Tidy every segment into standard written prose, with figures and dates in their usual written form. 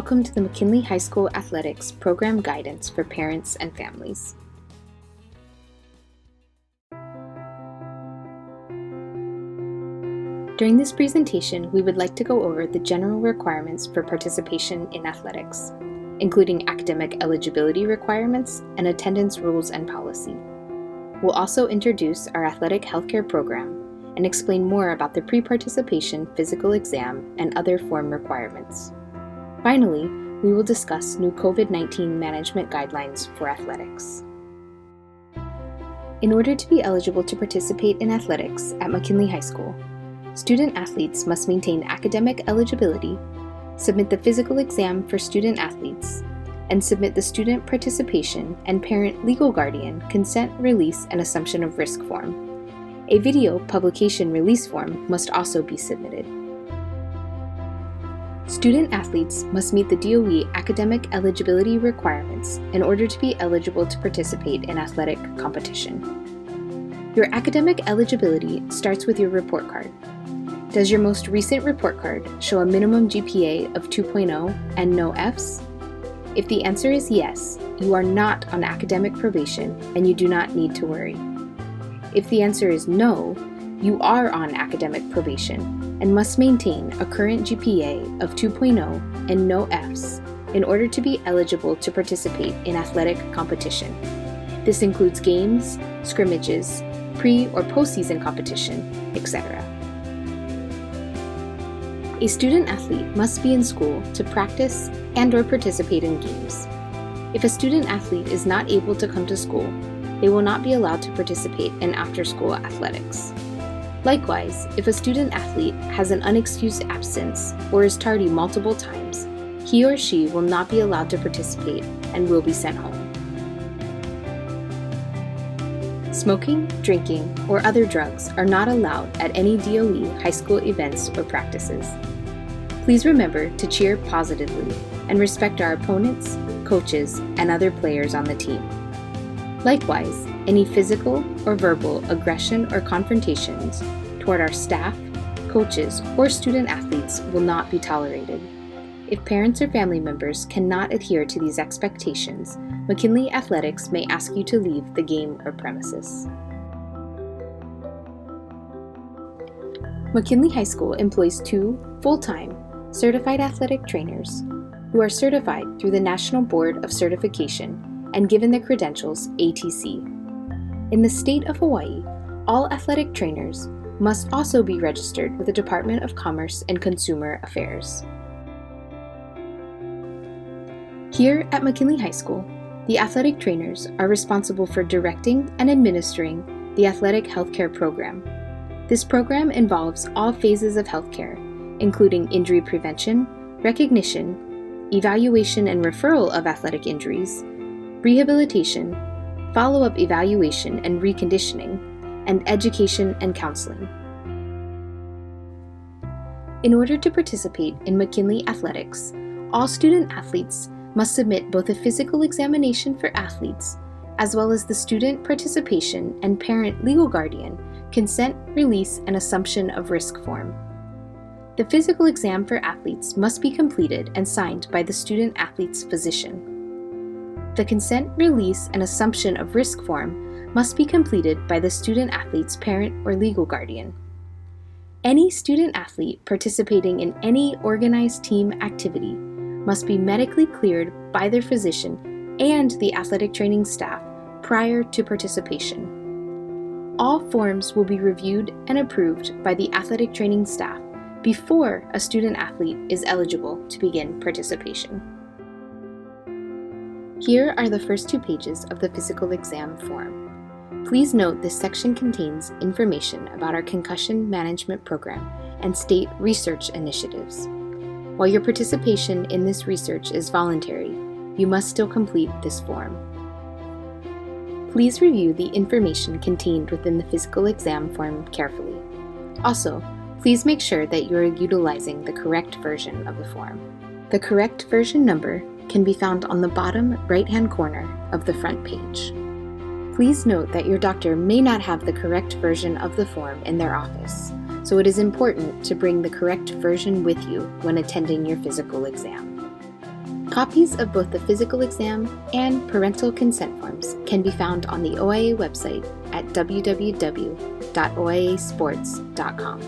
Welcome to the McKinley High School Athletics Program Guidance for Parents and Families. During this presentation, we would like to go over the general requirements for participation in athletics, including academic eligibility requirements and attendance rules and policy. We'll also introduce our athletic healthcare program and explain more about the pre-participation physical exam and other form requirements. Finally, we will discuss new COVID-19 management guidelines for athletics. In order to be eligible to participate in athletics at McKinley High School, student athletes must maintain academic eligibility, submit the physical exam for student athletes, and submit the student participation and parent legal guardian consent, release, and assumption of risk form. A video publication release form must also be submitted. Student athletes must meet the DOE academic eligibility requirements in order to be eligible to participate in athletic competition. Your academic eligibility starts with your report card. Does your most recent report card show a minimum GPA of 2.0 and no Fs? If the answer is yes, you are not on academic probation and you do not need to worry. If the answer is no, you are on academic probation and must maintain a current GPA of 2.0 and no Fs in order to be eligible to participate in athletic competition. This includes games, scrimmages, pre- or postseason competition, etc. A student athlete must be in school to practice and/or participate in games. If a student athlete is not able to come to school, they will not be allowed to participate in after-school athletics. Likewise, if a student athlete has an unexcused absence or is tardy multiple times, he or she will not be allowed to participate and will be sent home. Smoking, drinking, or other drugs are not allowed at any DOE high school events or practices. Please remember to cheer positively and respect our opponents, coaches, and other players on the team. Likewise, any physical or verbal aggression or confrontations toward our staff, coaches, or student athletes will not be tolerated. If parents or family members cannot adhere to these expectations, McKinley Athletics may ask you to leave the game or premises. McKinley High School employs 2 full-time certified athletic trainers who are certified through the National Board of Certification and given the credentials ATC. In the state of Hawaii, all athletic trainers must also be registered with the Department of Commerce and Consumer Affairs. Here at McKinley High School, the athletic trainers are responsible for directing and administering the athletic healthcare program. This program involves all phases of healthcare, including injury prevention, recognition, evaluation and referral of athletic injuries, rehabilitation, follow-up evaluation and reconditioning, and education and counseling. In order to participate in McKinley Athletics, all student athletes must submit both a physical examination for athletes, as well as the student participation and parent legal guardian consent, release, and assumption of risk form. The physical exam for athletes must be completed and signed by the student athlete's physician. The consent, release, and assumption of risk form must be completed by the student athlete's parent or legal guardian. Any student athlete participating in any organized team activity must be medically cleared by their physician and the athletic training staff prior to participation. All forms will be reviewed and approved by the athletic training staff before a student athlete is eligible to begin participation. Here are the first 2 pages of the physical exam form. Please note this section contains information about our concussion management program and state research initiatives. While your participation in this research is voluntary, you must still complete this form. Please review the information contained within the physical exam form carefully. Also, please make sure that you are utilizing the correct version of the form. The correct version number can be found on the bottom right-hand corner of the front page. Please note that your doctor may not have the correct version of the form in their office, so it is important to bring the correct version with you when attending your physical exam. Copies of both the physical exam and parental consent forms can be found on the OIA website at www.oiasports.com.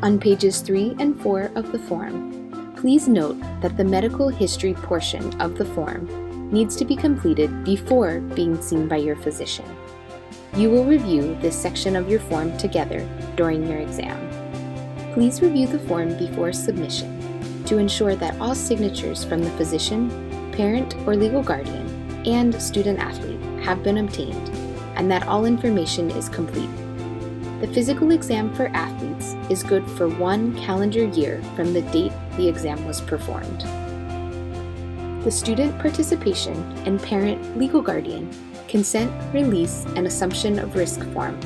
On pages 3 and 4 of the form, please note that the medical history portion of the form needs to be completed before being seen by your physician. You will review this section of your form together during your exam. Please review the form before submission to ensure that all signatures from the physician, parent or legal guardian, and student-athlete have been obtained, and that all information is complete. The physical exam for athletes is good for 1 calendar year from the date the exam was performed. The student participation and parent legal guardian consent, release, and assumption of risk form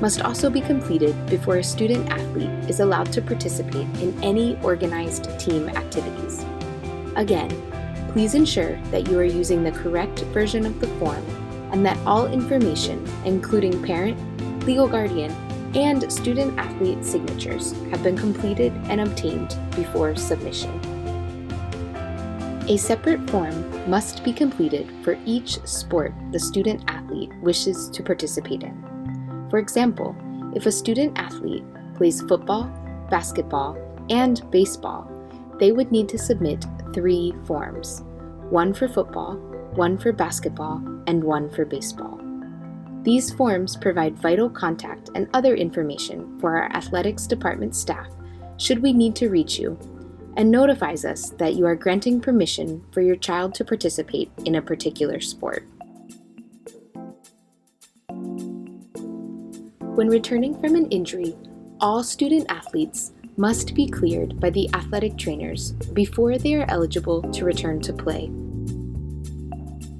must also be completed before a student-athlete is allowed to participate in any organized team activities. Again, please ensure that you are using the correct version of the form and that all information, including parent, legal guardian, and student-athlete signatures, have been completed and obtained before submission. A separate form must be completed for each sport the student-athlete wishes to participate in. For example, if a student-athlete plays football, basketball, and baseball, they would need to submit 3 forms, 1 for football, 1 for basketball, and 1 for baseball. These forms provide vital contact and other information for our athletics department staff should we need to reach you, and notifies us that you are granting permission for your child to participate in a particular sport. When returning from an injury, all student-athletes must be cleared by the athletic trainers before they are eligible to return to play.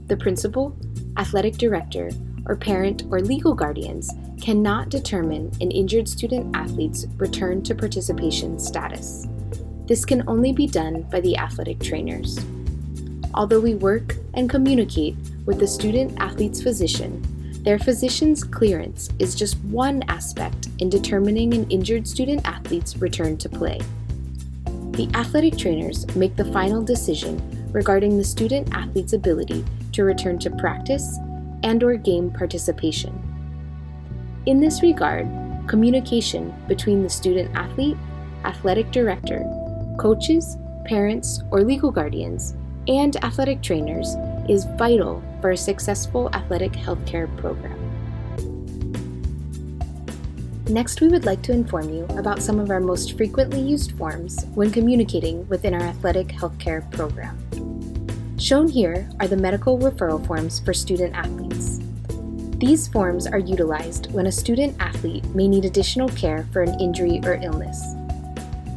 The principal, athletic director, or parent or legal guardians cannot determine an injured student-athlete's return to participation status. This can only be done by the athletic trainers. Although we work and communicate with the student-athlete's physician, their physician's clearance is just one aspect in determining an injured student-athlete's return to play. The athletic trainers make the final decision regarding the student-athlete's ability to return to practice and/or game participation. In this regard, communication between the student-athlete, athletic director, coaches, parents, or legal guardians, and athletic trainers is vital for a successful athletic healthcare program. Next, we would like to inform you about some of our most frequently used forms when communicating within our athletic healthcare program. Shown here are the medical referral forms for student-athletes. These forms are utilized when a student-athlete may need additional care for an injury or illness.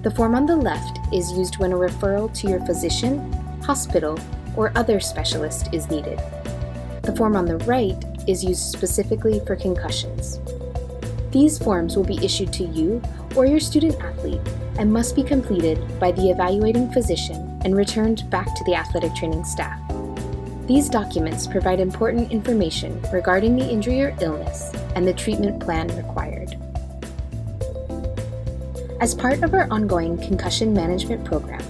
The form on the left is used when a referral to your physician, hospital, or other specialist is needed. The form on the right is used specifically for concussions. These forms will be issued to you or your student-athlete and must be completed by the evaluating physician and returned back to the athletic training staff. These documents provide important information regarding the injury or illness and the treatment plan required. As part of our ongoing concussion management program,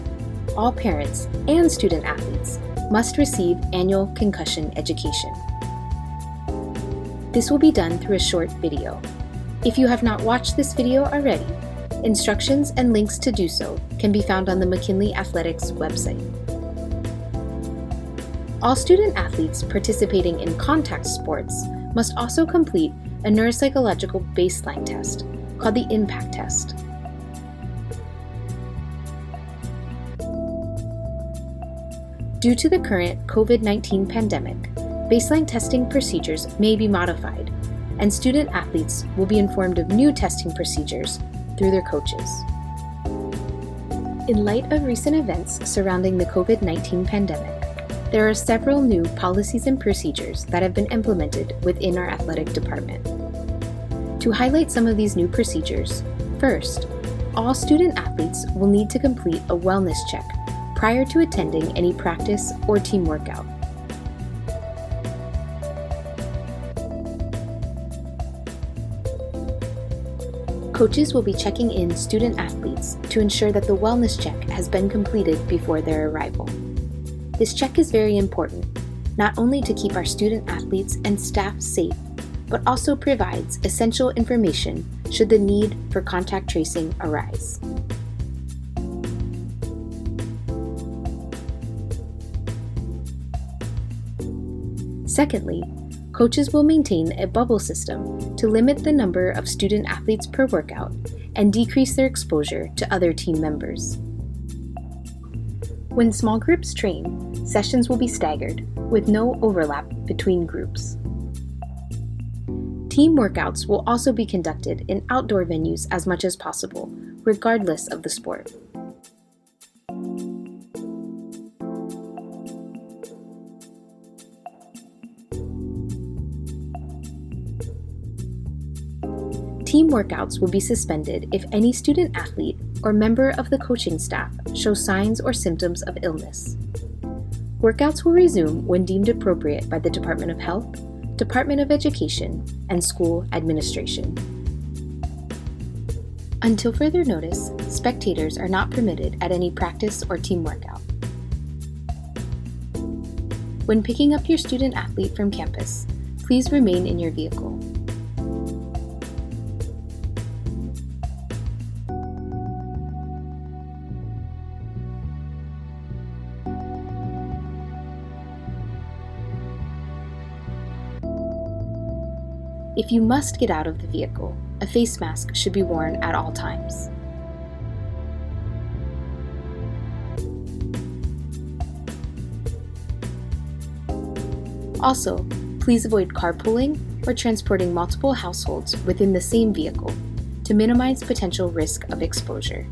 all parents and student-athletes must receive annual concussion education. This will be done through a short video. If you have not watched this video already, instructions and links to do so can be found on the McKinley Athletics website. All student-athletes participating in contact sports must also complete a neuropsychological baseline test called the IMPACT test. Due to the current COVID-19 pandemic, baseline testing procedures may be modified, and student-athletes will be informed of new testing procedures through their coaches. In light of recent events surrounding the COVID-19 pandemic, there are several new policies and procedures that have been implemented within our athletic department. To highlight some of these new procedures, first, all student-athletes will need to complete a wellness check prior to attending any practice or team workout. Coaches will be checking in student-athletes to ensure that the wellness check has been completed before their arrival. This check is very important, not only to keep our student-athletes and staff safe, but also provides essential information should the need for contact tracing arise. Secondly, coaches will maintain a bubble system to limit the number of student-athletes per workout and decrease their exposure to other team members. When small groups train, sessions will be staggered, with no overlap between groups. Team workouts will also be conducted in outdoor venues as much as possible, regardless of the sport. Team workouts will be suspended if any student athlete or member of the coaching staff shows signs or symptoms of illness. Workouts will resume when deemed appropriate by the Department of Health, Department of Education, and school administration. Until further notice, spectators are not permitted at any practice or team workout. When picking up your student athlete from campus, please remain in your vehicle. If you must get out of the vehicle, a face mask should be worn at all times. Also, please avoid carpooling or transporting multiple households within the same vehicle to minimize potential risk of exposure.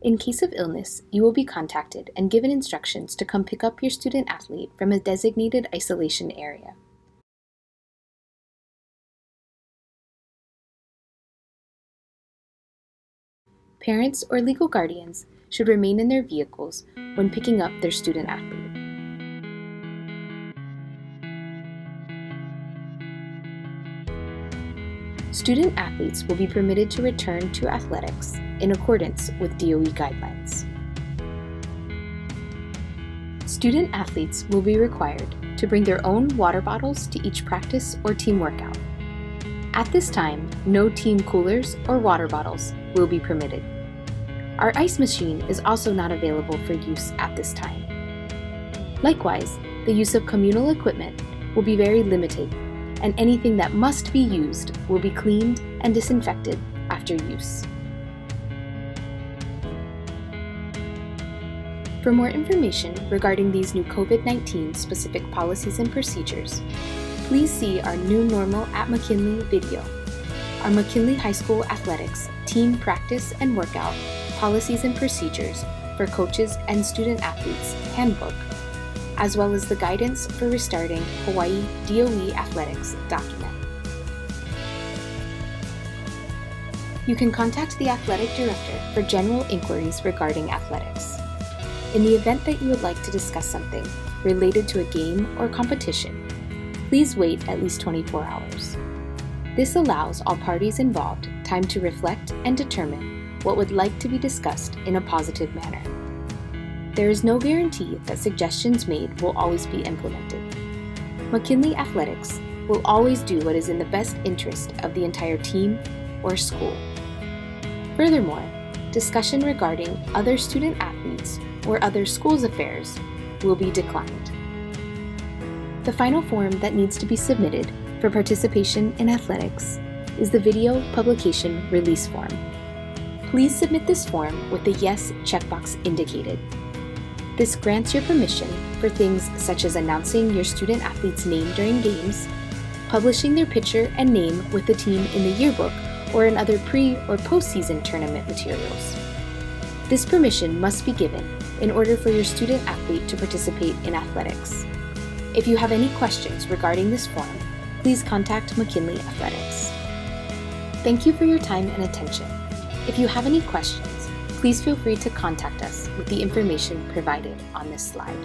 In case of illness, you will be contacted and given instructions to come pick up your student athlete from a designated isolation area. Parents or legal guardians should remain in their vehicles when picking up their student athlete. Student athletes will be permitted to return to athletics in accordance with DOE guidelines. Student athletes will be required to bring their own water bottles to each practice or team workout. At this time, no team coolers or water bottles will be permitted. Our ice machine is also not available for use at this time. Likewise, the use of communal equipment will be very limited, and anything that must be used will be cleaned and disinfected after use. For more information regarding these new COVID-19 specific policies and procedures, please see our New Normal at McKinley video, our McKinley High School Athletics Team Practice and Workout Policies and Procedures for Coaches and Student Athletes Handbook, as well as the Guidance for Restarting Hawaii DOE Athletics document. You can contact the Athletic Director for general inquiries regarding athletics. In the event that you would like to discuss something related to a game or competition, please wait at least 24 hours. This allows all parties involved time to reflect and determine what would like to be discussed in a positive manner. There is no guarantee that suggestions made will always be implemented. McKinley Athletics will always do what is in the best interest of the entire team or school. Furthermore, discussion regarding other student athletes or other schools' affairs will be declined. The final form that needs to be submitted for participation in athletics is the Video Publication Release Form. Please submit this form with the Yes checkbox indicated. This grants your permission for things such as announcing your student athlete's name during games, publishing their picture and name with the team in the yearbook or in other pre- or postseason tournament materials. This permission must be given in order for your student athlete to participate in athletics. If you have any questions regarding this form, please contact McKinley Athletics. Thank you for your time and attention. If you have any questions, please feel free to contact us with the information provided on this slide.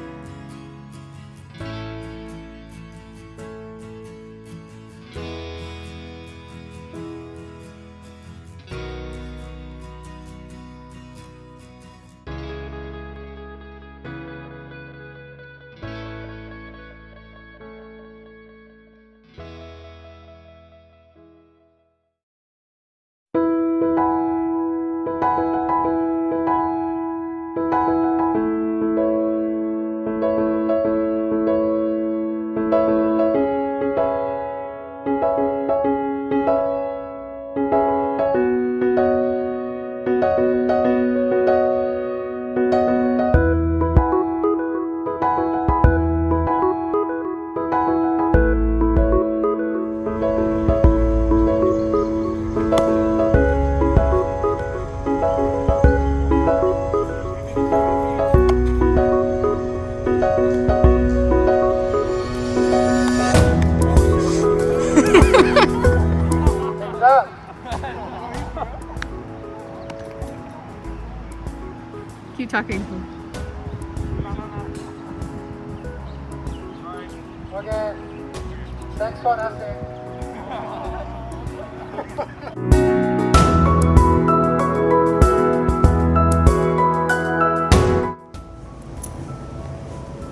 talking. Okay. Thanks for nothing.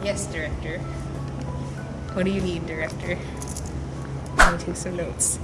Yes, director. What do you need, director? Let me take some notes.